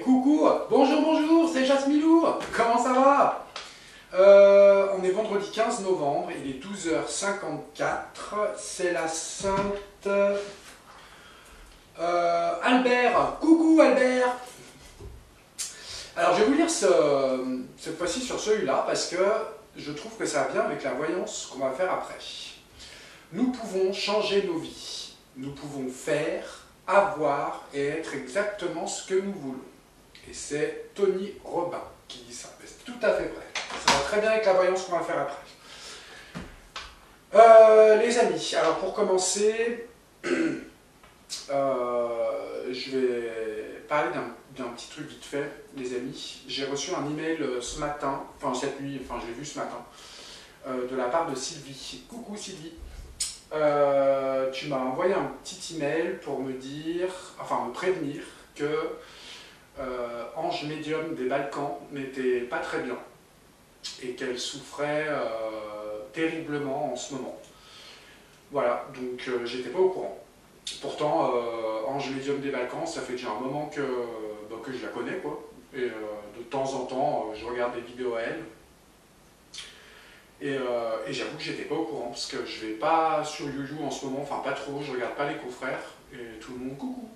Coucou, bonjour, c'est Jasmilou, comment ça va? On est vendredi 15 novembre, il est 12h54, c'est la Sainte Albert. Coucou Albert. Alors je vais vous lire cette fois-ci sur celui-là parce que je trouve que ça va bien avec la voyance qu'on va faire après. Nous pouvons changer nos vies, nous pouvons faire, avoir et être exactement ce que nous voulons. Et c'est Tony Robin qui dit ça. C'est tout à fait vrai. Ça va très bien avec la voyance qu'on va faire après. Les amis, alors pour commencer, je vais parler d'un petit truc vite fait, les amis. J'ai reçu un email ce matin, enfin cette nuit, enfin je l'ai vu ce matin, de la part de Sylvie. Coucou Sylvie. Tu m'as envoyé un petit email pour me dire, enfin me prévenir que Ange médium des Balkans n'était pas très bien et qu'elle souffrait terriblement en ce moment. Voilà, donc j'étais pas au courant. Pourtant, Ange médium des Balkans, ça fait déjà un moment que je la connais, quoi. Et de temps en temps, je regarde des vidéos à elle. Et j'avoue que j'étais pas au courant, parce que je vais pas sur YouYou en ce moment, enfin pas trop, je regarde pas les confrères, et tout le monde coucou.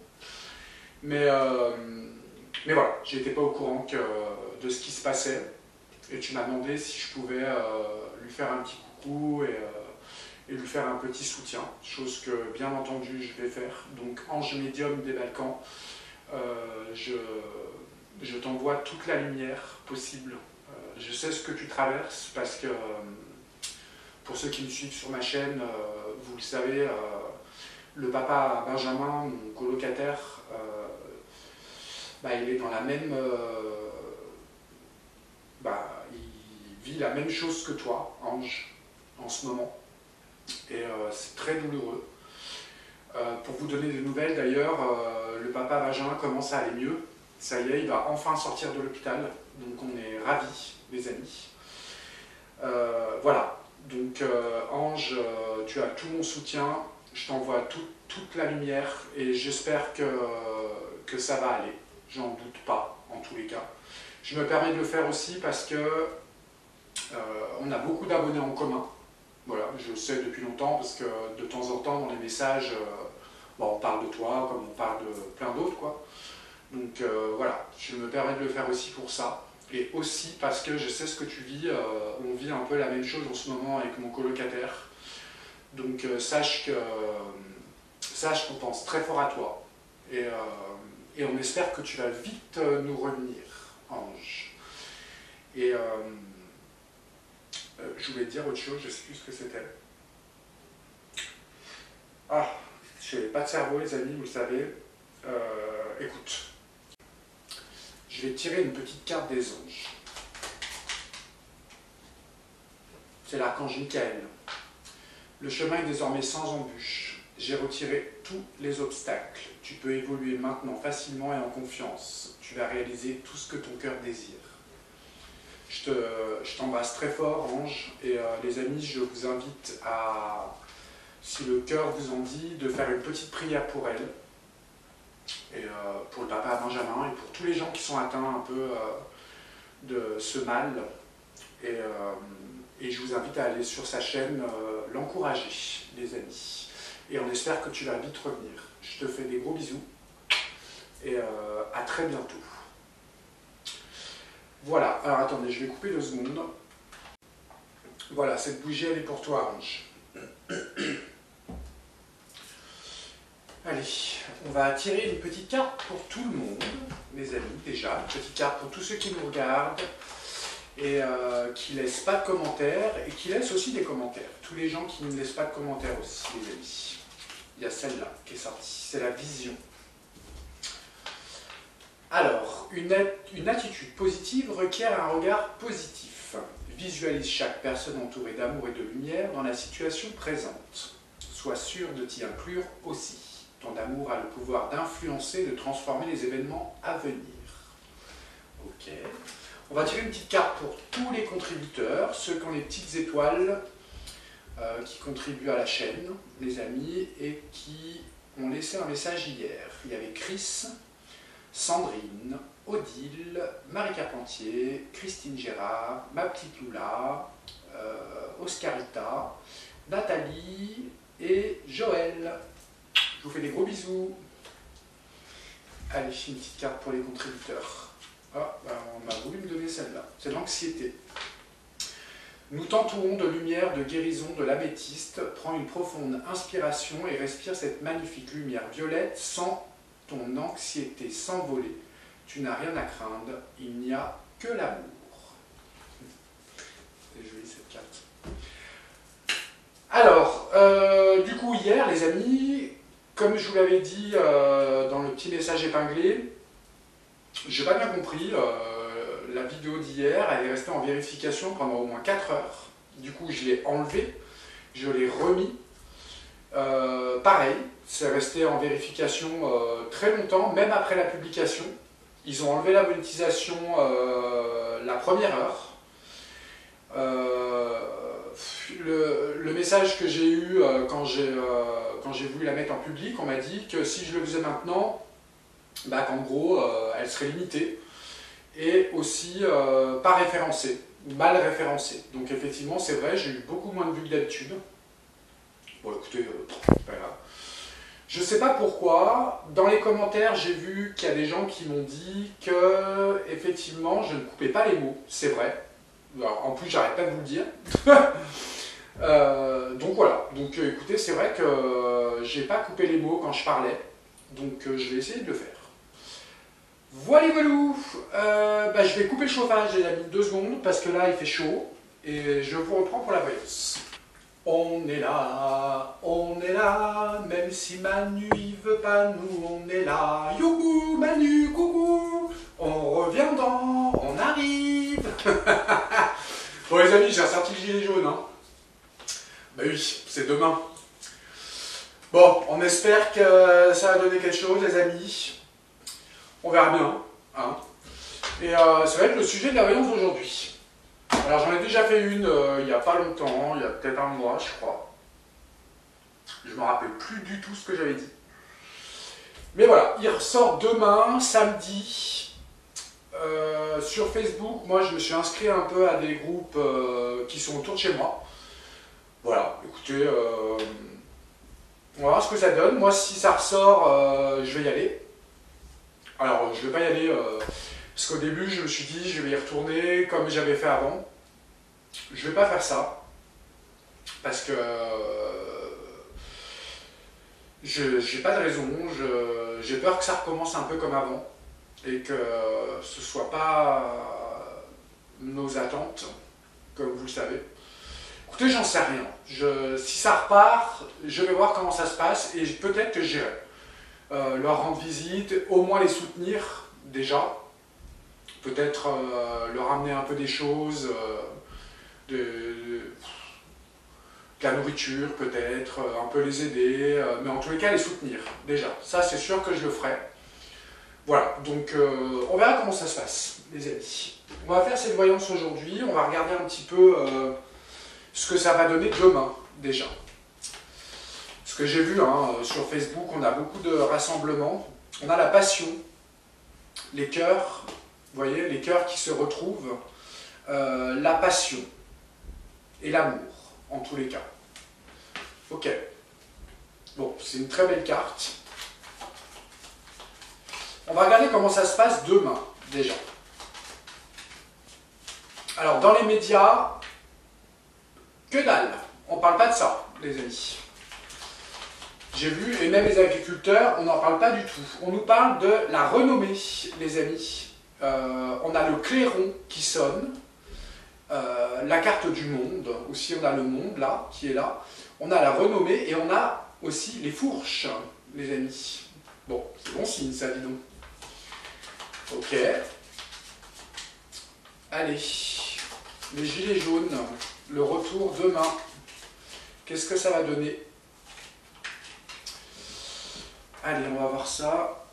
Mais voilà, j'étais pas au courant de ce qui se passait, et tu m'as demandé si je pouvais lui faire un petit coucou et lui faire un petit soutien, chose que bien entendu je vais faire. Donc Ange médium des Balkans, je t'envoie toute la lumière possible. Je sais ce que tu traverses parce que pour ceux qui me suivent sur ma chaîne, vous le savez, le papa Benjamin, mon colocataire, il est dans la même... il vit la même chose que toi, Ange, en ce moment. Et c'est très douloureux. Pour vous donner des nouvelles d'ailleurs, le papa Benjamin commence à aller mieux. Ça y est, il va enfin sortir de l'hôpital. Donc on est ravis, les amis. Voilà. Donc Ange, tu as tout mon soutien. Je t'envoie toute la lumière et j'espère que ça va aller. J'en doute pas, en tous les cas. Je me permets de le faire aussi parce que on a beaucoup d'abonnés en commun. Voilà, je le sais depuis longtemps parce que de temps en temps dans les messages, on parle de toi comme on parle de plein d'autres, quoi. Donc voilà, je me permets de le faire aussi pour ça. Et aussi parce que je sais ce que tu vis, on vit un peu la même chose en ce moment avec mon colocataire. Donc sache qu'on pense très fort à toi. Et on espère que tu vas vite nous revenir, Ange. Et je voulais te dire autre chose, je ne sais plus ce que c'était. Ah, je n'avais pas de cerveau, les amis, vous le savez. Écoute, je vais tirer une petite carte des anges. C'est l'archange Michael. Le chemin est désormais sans embûche. J'ai retiré tous les obstacles. Tu peux évoluer maintenant facilement et en confiance. Tu vas réaliser tout ce que ton cœur désire. Je t'embrasse très fort, Ange. Et les amis, je vous invite à, si le cœur vous en dit, de faire une petite prière pour elle. Et pour le papa Benjamin et pour tous les gens qui sont atteints un peu de ce mal. Et je vous invite à aller sur sa chaîne, l'encourager, les amis. Et on espère que tu vas vite revenir. Je te fais des gros bisous et à très bientôt. Voilà, alors attendez, je vais couper 2 secondes. Voilà, cette bougie, elle est pour toi, Ange. Allez, on va tirer une petite carte pour tout le monde, mes amis, déjà. Une petite carte pour tous ceux qui nous regardent et qui ne laissent pas de commentaires et qui laissent aussi des commentaires. Tous les gens qui ne laissent pas de commentaires aussi, les amis. Il y a celle-là qui est sortie, c'est la vision. Alors, une attitude positive requiert un regard positif. Visualise chaque personne entourée d'amour et de lumière dans la situation présente. Sois sûr de t'y inclure aussi. Ton amour a le pouvoir d'influencer, de transformer les événements à venir. Ok. On va tirer une petite carte pour tous les contributeurs, ceux qui ont les petites étoiles, qui contribuent à la chaîne, les amis, et qui ont laissé un message hier. Il y avait Chris, Sandrine, Odile, Marie Carpentier, Christine Gérard, ma petite Lula, Oscarita, Nathalie et Joël. Je vous fais des gros bisous. Allez, une petite carte pour les contributeurs. Ah, ben on m'a voulu me donner celle-là. C'est l'anxiété. Nous t'entourons de lumière, de guérison, de l'améthyste. Prends une profonde inspiration et respire cette magnifique lumière violette. Sans ton anxiété s'envoler. Tu n'as rien à craindre. Il n'y a que l'amour. C'est joli cette carte. Alors, du coup, hier, les amis, comme je vous l'avais dit dans le petit message épinglé, j'ai pas bien compris. La vidéo d'hier, elle est restée en vérification pendant au moins 4 heures. Du coup, je l'ai enlevée, je l'ai remis. Pareil, c'est resté en vérification très longtemps, même après la publication. Ils ont enlevé la monétisation la première heure. Le message que j'ai eu quand j'ai voulu la mettre en public, on m'a dit que si je le faisais maintenant, bah, qu'en gros, elle serait limitée. Et aussi pas référencée, mal référencée. Donc effectivement, c'est vrai, j'ai eu beaucoup moins de vues que d'habitude. Bon, écoutez, c'est pas grave. Je sais pas pourquoi, dans les commentaires, j'ai vu qu'il y a des gens qui m'ont dit que, effectivement, je ne coupais pas les mots. C'est vrai. Alors, en plus, j'arrête pas de vous le dire. Donc voilà. Donc écoutez, c'est vrai que j'ai pas coupé les mots quand je parlais. Donc je vais essayer de le faire. Voilà, bah, je vais couper le chauffage, les amis, 2 secondes, parce que là, il fait chaud, et je vous reprends pour la voyance. On est là, même si Manu, il veut pas, nous, on est là. Youhou, Manu, coucou, on revient on arrive. Bon, les amis, j'ai ressorti le gilet jaune, hein. Bah oui, c'est demain. Bon, on espère que ça va donner quelque chose, les amis. On verra bien. Hein. Et ça va être le sujet de la voyance d'aujourd'hui. Alors j'en ai déjà fait une il n'y a pas longtemps, il y a peut-être un mois, je crois. Je ne me rappelle plus du tout ce que j'avais dit. Mais voilà, il ressort demain, samedi. Sur Facebook, moi je me suis inscrit un peu à des groupes qui sont autour de chez moi. Voilà, écoutez, on va voir ce que ça donne. Moi, si ça ressort, je vais y aller. Alors, je ne vais pas y aller, parce qu'au début, je me suis dit, je vais y retourner comme j'avais fait avant. Je ne vais pas faire ça, parce que j'ai pas de raison, j'ai peur que ça recommence un peu comme avant, et que ce ne soit pas nos attentes, comme vous le savez. Écoutez, j'en sais rien. Si ça repart, je vais voir comment ça se passe, et peut-être que j'irai. Leur rendre visite, au moins les soutenir déjà, peut-être leur amener un peu des choses, de la nourriture peut-être, un peu les aider, mais en tous les cas les soutenir déjà, ça c'est sûr que je le ferai. Voilà, donc on verra comment ça se passe, les amis. On va faire cette voyance aujourd'hui, on va regarder un petit peu ce que ça va donner demain déjà. Ce que j'ai vu hein, sur Facebook, on a beaucoup de rassemblements. On a la passion, les cœurs, vous voyez, les cœurs qui se retrouvent, la passion et l'amour, en tous les cas. Ok. Bon, c'est une très belle carte. On va regarder comment ça se passe demain, déjà. Alors, dans les médias, que dalle. On ne parle pas de ça, les amis. J'ai vu, et même les agriculteurs, on n'en parle pas du tout. On nous parle de la renommée, les amis. On a le clairon qui sonne, la carte du monde, aussi on a le monde là, qui est là. On a la renommée et on a aussi les fourches, les amis. Bon, c'est bon signe ça, dis donc. Ok. Allez, les gilets jaunes, le retour demain. Qu'est-ce que ça va donner ? Allez, on va voir ça.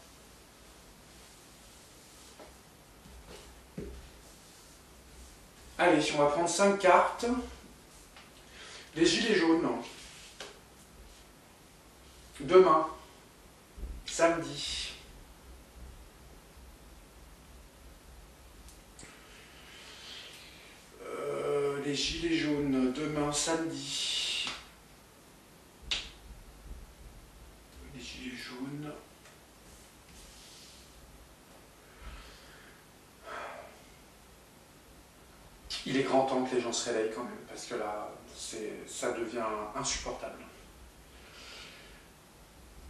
Allez, on va prendre 5 cartes. Les gilets jaunes. Demain. Samedi. gilets jaunes demain samedi. Les gilets jaunes. Il est grand temps que les gens se réveillent quand même, parce que là, ça devient insupportable.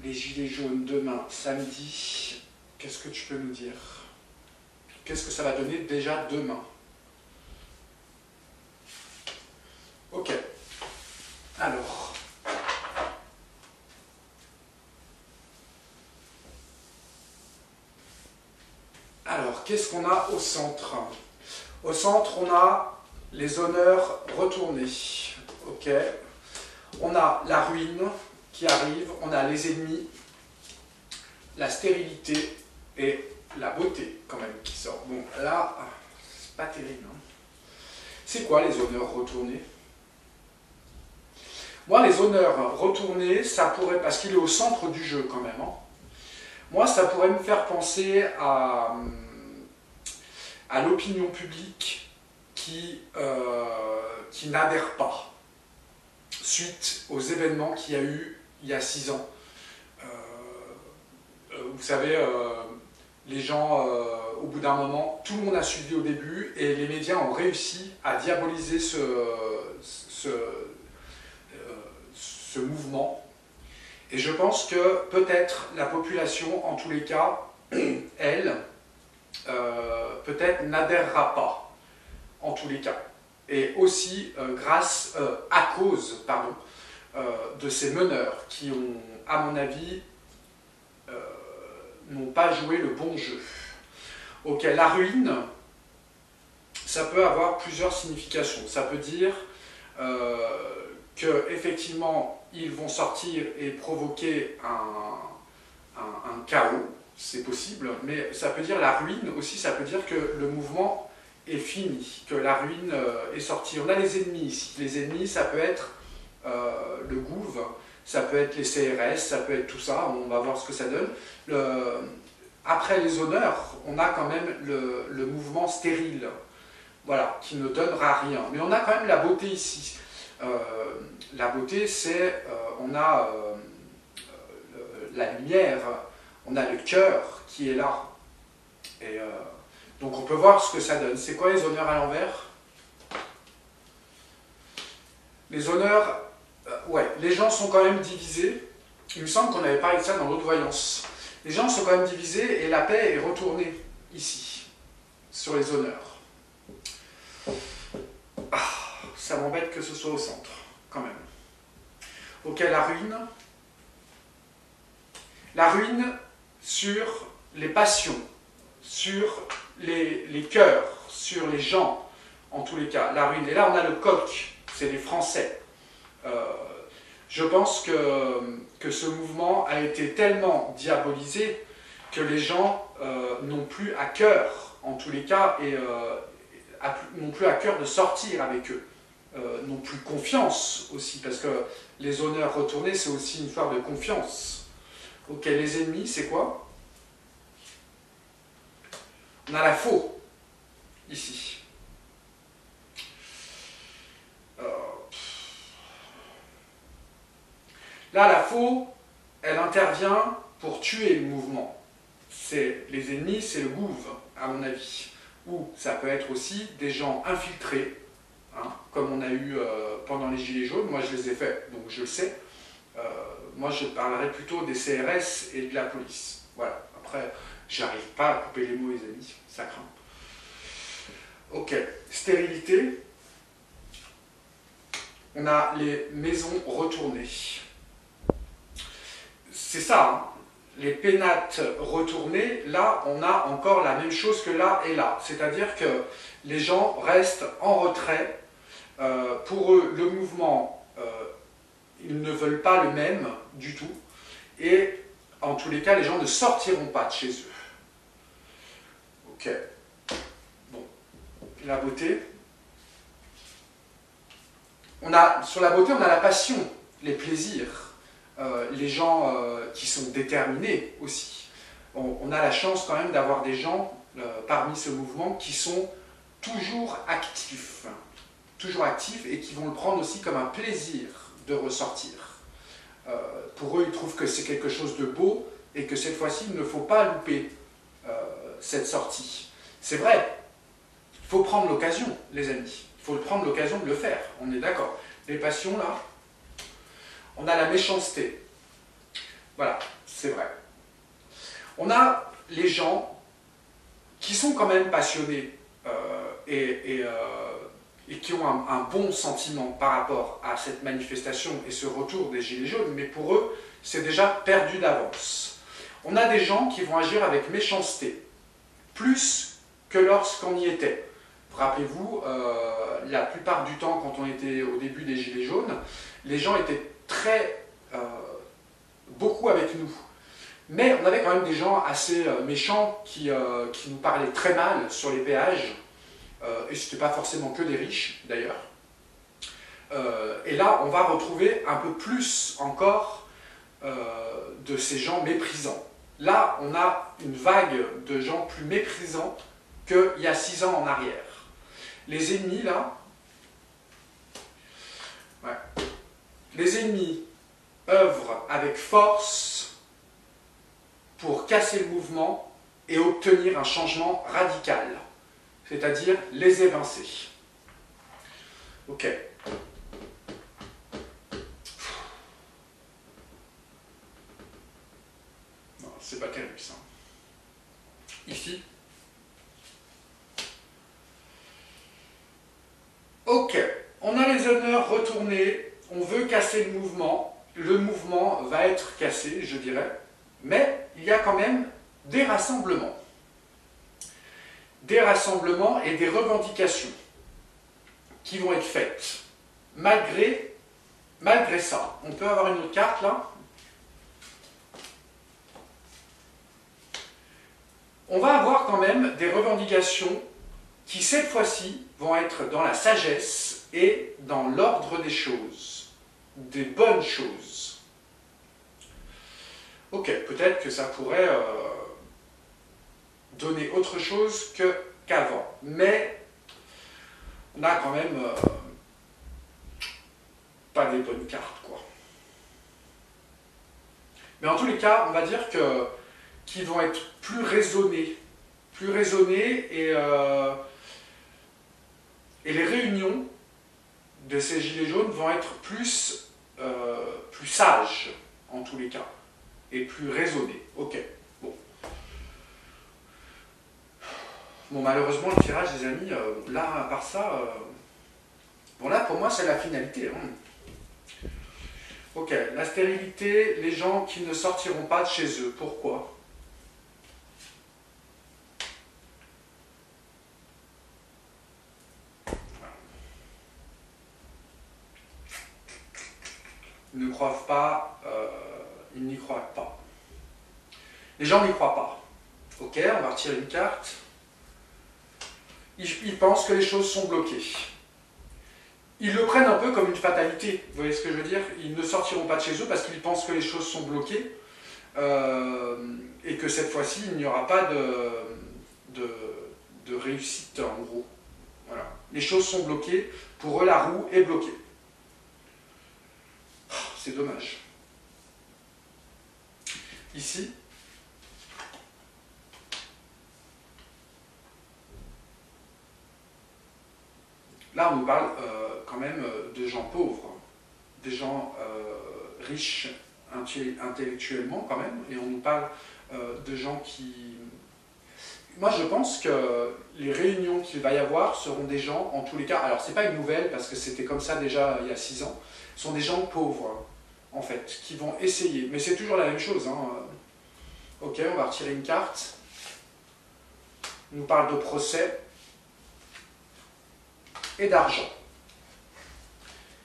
Les gilets jaunes demain samedi, qu'est-ce que tu peux nous dire? Qu'est-ce que ça va donner déjà demain? Ok. Alors. Alors, qu'est-ce qu'on a au centre? Au centre, on a les honneurs retournés. Ok. On a la ruine qui arrive, on a les ennemis, la stérilité et la beauté quand même qui sort. Bon, là, c'est pas terrible. Hein. C'est quoi les honneurs retournés? Moi, les honneurs retournés, ça pourrait, parce qu'il est au centre du jeu quand même, hein. Moi, ça pourrait me faire penser à l'opinion publique qui n'adhère pas suite aux événements qu'il y a eu il y a 6 ans. Vous savez, les gens, au bout d'un moment, tout le monde a suivi au début et les médias ont réussi à diaboliser ce mouvement. Et je pense que peut-être la population, en tous les cas, elle, peut-être n'adhérera pas, en tous les cas. Et aussi à cause de ces meneurs qui ont, à mon avis, n'ont pas joué le bon jeu. Ok, la ruine, ça peut avoir plusieurs significations. Ça peut dire qu'effectivement, ils vont sortir et provoquer un chaos, c'est possible, mais ça peut dire la ruine aussi, ça peut dire que le mouvement est fini, que la ruine est sortie. On a les ennemis ici. Les ennemis, ça peut être le gouv, ça peut être les CRS, ça peut être tout ça, on va voir ce que ça donne. Après les honneurs, on a quand même le mouvement stérile, voilà, qui ne donnera rien. Mais on a quand même la beauté ici. La beauté, c'est, on a la lumière, on a le cœur qui est là. Et donc on peut voir ce que ça donne. C'est quoi les honneurs à l'envers? Les honneurs, ouais, les gens sont quand même divisés. Il me semble qu'on avait parlé de ça dans l'autre voyance. Les gens sont quand même divisés et la paix est retournée ici, sur les honneurs. Ah, ça m'embête que ce soit au centre, quand même. Ok, la ruine. La ruine sur les passions, sur les cœurs, sur les gens, en tous les cas. La ruine. Et là, on a le coq, c'est les Français. Je pense que ce mouvement a été tellement diabolisé que les gens n'ont plus à cœur, en tous les cas, et n'ont plus à cœur de sortir avec eux. N'ont plus confiance aussi, parce que les honneurs retournés, c'est aussi une histoire de confiance. Ok, les ennemis, c'est quoi? On a la faux, ici. Là, la faux, elle intervient pour tuer le mouvement. Les ennemis, c'est le gouv, à mon avis. Ou ça peut être aussi des gens infiltrés, hein, comme on a eu pendant les Gilets jaunes. Moi, je les ai faits, donc je le sais. Moi, je parlerai plutôt des CRS et de la police. Voilà. Après, j'arrive pas à couper les mots, les amis. Ça craint. Ok. Stérilité. On a les maisons retournées. C'est ça, hein. Les pénates retournées, là, on a encore la même chose que là et là. C'est-à-dire que les gens restent en retrait. Pour eux, le mouvement, ils ne veulent pas le même du tout. Et en tous les cas, les gens ne sortiront pas de chez eux. Ok. Bon. La beauté. Sur la beauté, on a la passion, les plaisirs. Les gens qui sont déterminés aussi. On a la chance quand même d'avoir des gens parmi ce mouvement qui sont toujours actifs. toujours actifs et qui vont le prendre aussi comme un plaisir de ressortir. Pour eux, ils trouvent que c'est quelque chose de beau et que cette fois-ci, il ne faut pas louper cette sortie. C'est vrai, il faut prendre l'occasion, les amis. Il faut prendre l'occasion de le faire, on est d'accord. Les passions, là, on a la méchanceté. Voilà, c'est vrai. On a les gens qui sont quand même passionnés et qui ont un bon sentiment par rapport à cette manifestation et ce retour des Gilets jaunes, mais pour eux, c'est déjà perdu d'avance. On a des gens qui vont agir avec méchanceté, plus que lorsqu'on y était. Rappelez-vous, la plupart du temps, quand on était au début des Gilets jaunes, les gens étaient beaucoup avec nous. Mais on avait quand même des gens assez méchants qui nous parlaient très mal sur les péages, et ce n'était pas forcément que des riches d'ailleurs. Et là, on va retrouver un peu plus encore de ces gens méprisants. Là, on a une vague de gens plus méprisants qu'il y a 6 ans en arrière. Les ennemis, là, ouais. Les ennemis œuvrent avec force pour casser le mouvement et obtenir un changement radical, c'est-à-dire les évincer. Ok. Non, c'est pas terrible ça. Ici. Ok, on a les honneurs retournés, on veut casser le mouvement va être cassé, je dirais, mais il y a quand même des rassemblements et des revendications qui vont être faites, malgré ça. On peut avoir une autre carte là. On va avoir quand même des revendications qui cette fois-ci vont être dans la sagesse et dans l'ordre des choses, des bonnes choses. Ok, peut-être que ça pourrait donner autre chose qu'avant, mais on a quand même pas des bonnes cartes, quoi. Mais en tous les cas, on va dire qu'ils vont être plus raisonnés et les réunions de ces gilets jaunes vont être plus sages, en tous les cas, et plus raisonnées. Ok, bon. Bon, malheureusement, le tirage, les amis, là, à part ça, bon, là, pour moi, c'est la finalité. Hein. Ok, la stérilité, les gens qui ne sortiront pas de chez eux. Pourquoi ? Ils ne croient pas, ils n'y croient pas. Les gens n'y croient pas. Ok, on va retirer une carte. Ils pensent que les choses sont bloquées. Ils le prennent un peu comme une fatalité, vous voyez ce que je veux dire? Ils ne sortiront pas de chez eux parce qu'ils pensent que les choses sont bloquées et que cette fois-ci, il n'y aura pas de réussite, en gros. Voilà. Les choses sont bloquées, pour eux, la roue est bloquée. C'est dommage. Ici, là, on nous parle quand même de gens pauvres, des gens riches intellectuellement quand même, et on nous parle de gens qui... Moi, je pense que les réunions qu'il va y avoir seront des gens, en tous les cas, alors c'est pas une nouvelle, parce que c'était comme ça déjà il y a 6 ans, sont des gens pauvres, en fait, qui vont essayer, mais c'est toujours la même chose. Hein. Ok, on va retirer une carte. On nous parle de procès et d'argent.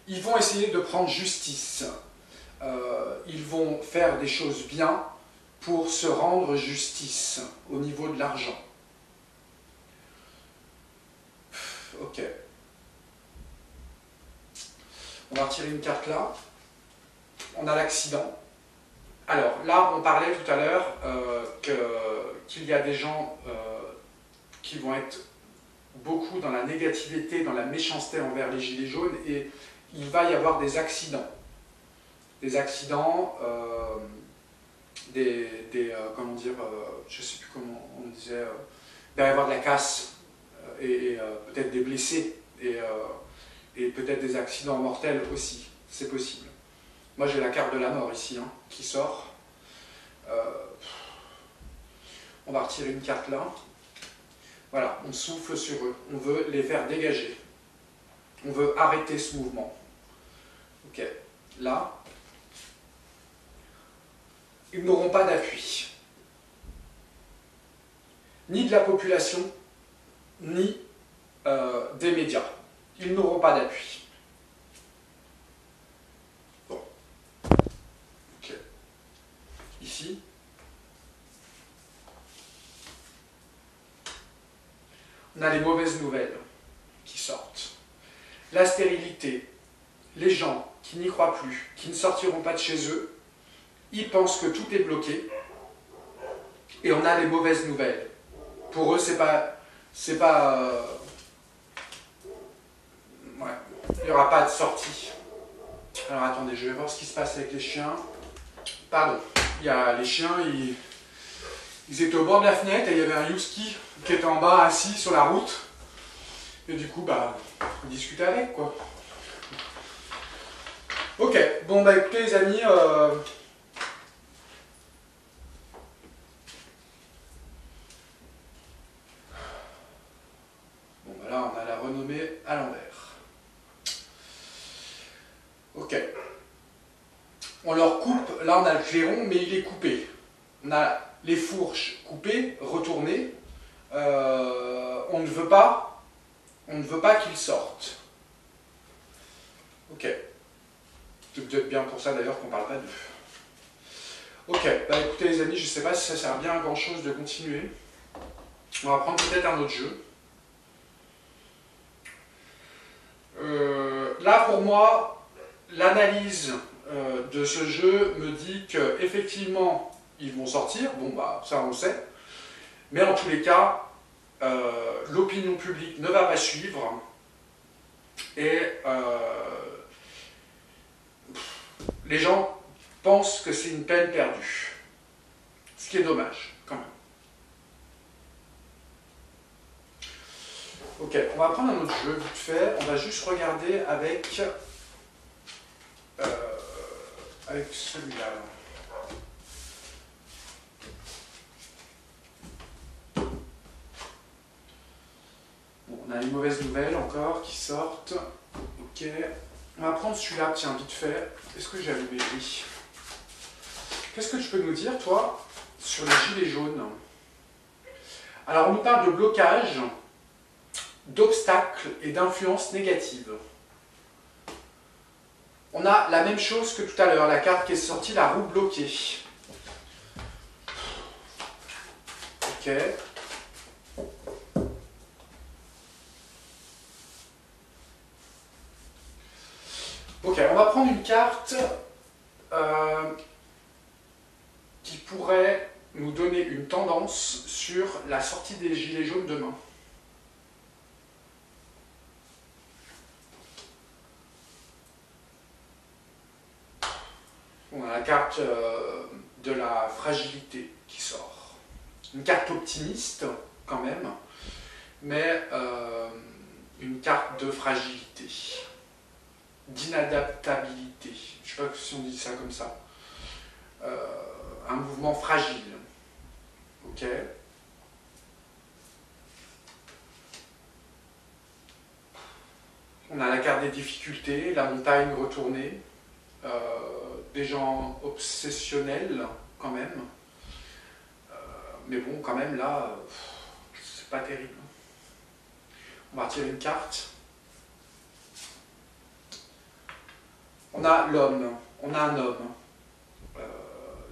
Ils vont essayer de prendre justice. Ils vont faire des choses bien pour se rendre justice au niveau de l'argent. Ok. On va retirer une carte là. On a l'accident. Alors là, on parlait tout à l'heure qu'il y a des gens qui vont être beaucoup dans la négativité, dans la méchanceté envers les gilets jaunes, et il va y avoir des accidents. Des accidents, comment dire, je ne sais plus comment on disait, il va y avoir de la casse, et peut-être des blessés, et peut-être des accidents mortels aussi, c'est possible. Moi j'ai la carte de la mort ici, hein, qui sort. On va retirer une carte là. Voilà, on souffle sur eux, on veut les faire dégager. On veut arrêter ce mouvement. Ok, là, ils n'auront pas d'appui. Ni de la population, ni des médias. Ils n'auront pas d'appui. Bon. Ok. Ici. On a les mauvaises nouvelles qui sortent. La stérilité. Les gens qui n'y croient plus, qui ne sortiront pas de chez eux, ils pensent que tout est bloqué. Et on a les mauvaises nouvelles. Pour eux, c'est pas ouais, il n'y aura pas de sortie. Alors attendez, je vais voir ce qui se passe avec les chiens. Pardon, il y a les chiens, ils étaient au bord de la fenêtre et il y avait un husky qui était en bas assis sur la route. Et du coup, bah, on discutait avec, quoi. Ok, bon bah écoutez les amis, bon bah là on a la renommée à l'envers. Ok. On leur coupe, là on a le clairon, mais il est coupé. On a les fourches coupées, retournées. On ne veut pas qu'ils sortent. Ok. C'est peut-être bien pour ça d'ailleurs qu'on ne parle pas d'eux. Ok, bah écoutez les amis, je ne sais pas si ça sert bien à grand chose de continuer. On va prendre peut-être un autre jeu. Là pour moi, l'analyse de ce jeu me dit qu'effectivement ils vont sortir, bon bah ça on le sait, mais en tous les cas, l'opinion publique ne va pas suivre et les gens pensent que c'est une peine perdue, ce qui est dommage quand même. Ok, on va prendre un autre jeu vite fait, on va juste regarder avec celui-là. Bon, on a les mauvaises nouvelles encore qui sortent. Ok, on va prendre celui-là, tiens, vite fait. Est-ce que j'ai allumé? Oui. Qu'est-ce que tu peux nous dire, toi, sur les gilets jaunes? Alors, on nous parle de blocage, d'obstacles et d'influences négatives. On a la même chose que tout à l'heure, la carte qui est sortie, la roue bloquée. Ok. Ok, on va prendre une carte qui pourrait nous donner une tendance sur la sortie des gilets jaunes demain. On a la carte de la fragilité qui sort. Une carte optimiste quand même, mais une carte de fragilité, d'inadaptabilité. Je ne sais pas si on dit ça comme ça. Un mouvement fragile. Ok. On a la carte des difficultés, la montagne retournée. Des gens obsessionnels quand même, mais bon quand même là c'est pas terrible. On va retirer une carte. On a l'homme, on a un homme,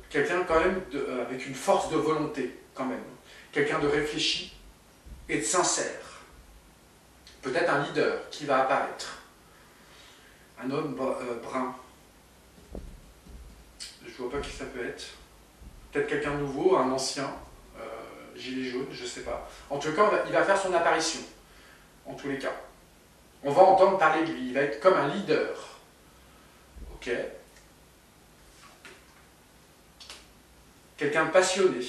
quelqu'un quand même avec une force de volonté quand même, quelqu'un de réfléchi et de sincère, peut-être un leader qui va apparaître, un homme brun. Je vois pas qui ça peut être. Peut-être quelqu'un de nouveau, un ancien, gilet jaune, je sais pas. En tout cas, il va faire son apparition. en tous les cas. On va entendre parler de lui, il va être comme un leader. Ok. Quelqu'un de passionné,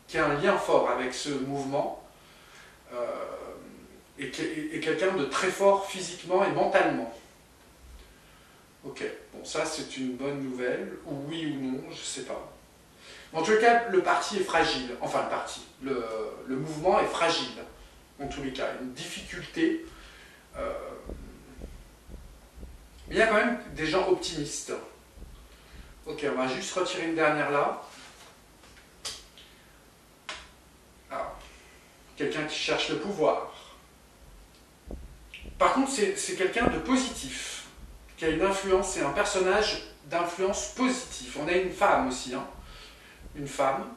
qui a un lien fort avec ce mouvement, et quelqu'un de très fort physiquement et mentalement. Ok, bon ça c'est une bonne nouvelle, ou oui ou non, je sais pas. En tout cas, le parti est fragile, enfin le parti, le mouvement est fragile, en tous les cas, une difficulté. Il y a quand même des gens optimistes. Ok, on va juste retirer une dernière là. Alors, quelqu'un qui cherche le pouvoir. Par contre, c'est quelqu'un de positif, qui a une influence, c'est un personnage d'influence positive. On a une femme aussi, hein. Une femme.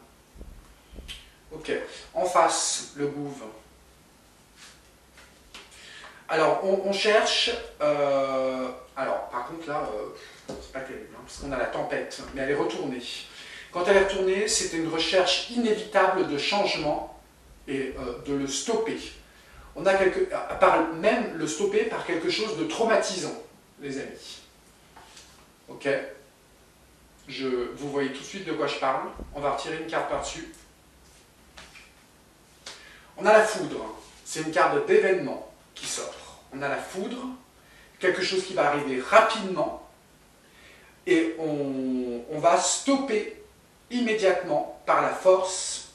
Ok. En face, le gouve. Alors, on cherche... alors, par contre, là, c'est pas terrible, hein, parce qu'on a la tempête, mais elle est retournée. Quand elle est retournée, c'était une recherche inévitable de changement et de le stopper. On a même le stopper par quelque chose de traumatisant, les amis. Ok. Vous voyez tout de suite de quoi je parle. On va retirer une carte par-dessus. On a la foudre. C'est une carte d'événement qui sort. On a la foudre, quelque chose qui va arriver rapidement, et on va stopper immédiatement par la force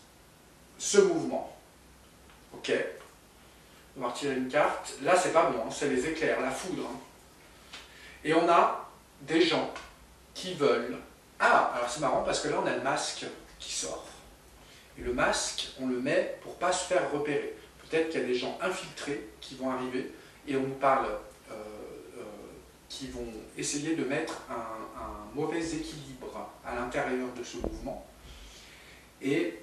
ce mouvement. Ok. On va retirer une carte. Là, c'est pas bon, hein, c'est les éclairs, la foudre. Hein. Et on a des gens qui veulent... Ah, alors c'est marrant parce que là, on a le masque qui sort. Et le masque, on le met pour ne pas se faire repérer. Peut-être qu'il y a des gens infiltrés qui vont arriver et on nous parle, qui vont essayer de mettre un mauvais équilibre à l'intérieur de ce mouvement et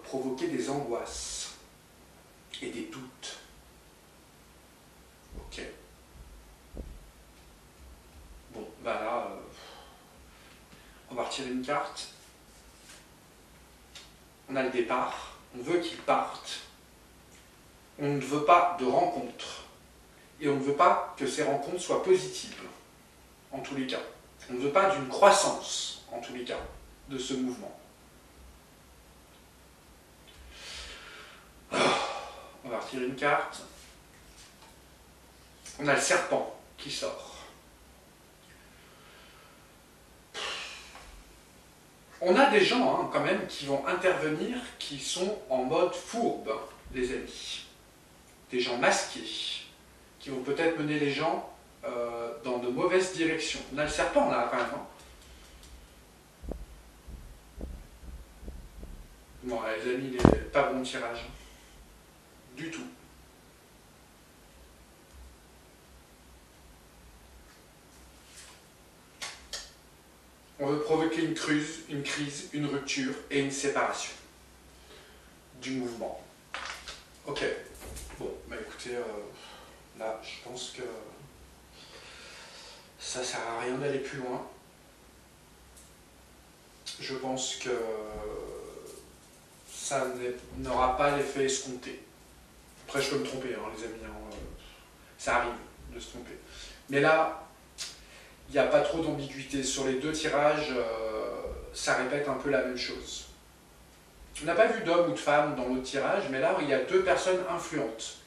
provoquer des angoisses et des doutes. Ok. Bon, bah là, on va retirer une carte. On a le départ. On veut qu'ils partent. On ne veut pas de rencontres. Et on ne veut pas que ces rencontres soient positives, en tous les cas. On ne veut pas d'une croissance, en tous les cas, de ce mouvement. On va retirer une carte. On a le serpent qui sort. On a des gens, hein, quand même, qui vont intervenir, qui sont en mode fourbe, les amis. Des gens masqués, qui vont peut-être mener les gens dans de mauvaises directions. On a le serpent, là, quand même. Hein. Bon, les amis, il n'est pas bon tirage. Du tout. On veut provoquer une crise, une rupture et une séparation du mouvement. Ok. Bon, bah écoutez, là, je pense que ça sert à rien d'aller plus loin. Je pense que ça n'aura pas l'effet escompté. Après, je peux me tromper, hein, les amis. Hein, ça arrive de se tromper. Mais là, il n'y a pas trop d'ambiguïté. Sur les deux tirages, ça répète un peu la même chose. On n'a pas vu d'homme ou de femme dans l'autre tirage, mais là, il y a deux personnes influentes.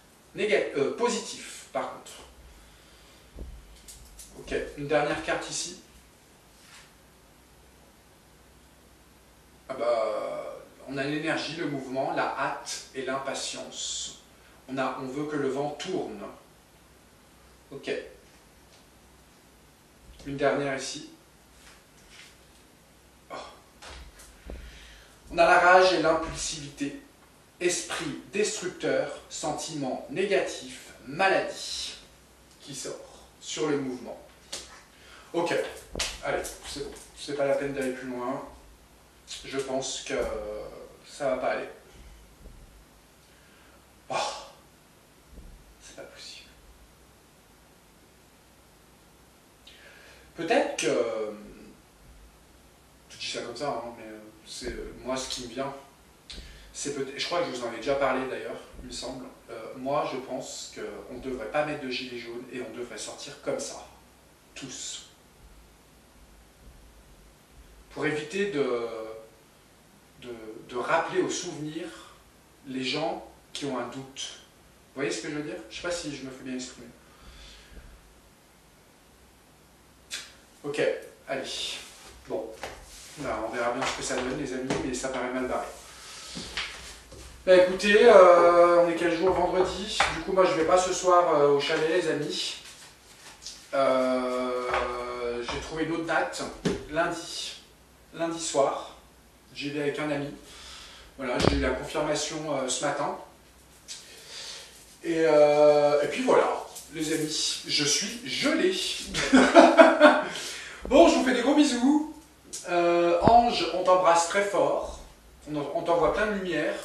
Positif, par contre. Ok, une dernière carte ici. Ah bah, on a l'énergie, le mouvement, la hâte et l'impatience. On veut que le vent tourne. Ok. Une dernière ici. Oh. On a la rage et l'impulsivité. Esprit destructeur, sentiment négatif, maladie qui sort sur le mouvement. Ok, allez, c'est bon. C'est pas la peine d'aller plus loin. Je pense que ça va pas aller. Oh, c'est pas possible. Peut-être que... Je dis ça comme ça, hein, mais c'est moi ce qui me vient. Je crois que je vous en ai déjà parlé d'ailleurs, il me semble. Moi, je pense qu'on ne devrait pas mettre de gilet jaune et on devrait sortir comme ça, tous. Pour éviter de rappeler au souvenir les gens qui ont un doute. Vous voyez ce que je veux dire? Je ne sais pas si je me fais bien exprimer. Ok, allez. Bon, là, on verra bien ce que ça donne, les amis, mais ça paraît mal barré. Bah écoutez, on est quel jour? Vendredi. Du coup, moi, je ne vais pas ce soir au chalet, les amis. J'ai trouvé une autre date, lundi soir. J'y vais avec un ami. Voilà, j'ai eu la confirmation ce matin. Et puis voilà, les amis, je suis gelé. Bon, je vous fais des gros bisous. Ange, on t'embrasse très fort. On t'envoie plein de lumière.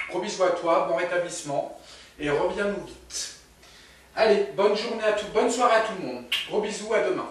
Gros bisous à toi, bon rétablissement. Et reviens-nous vite. Allez, bonne journée à tout, bonne soirée à tout le monde. Gros bisous, à demain.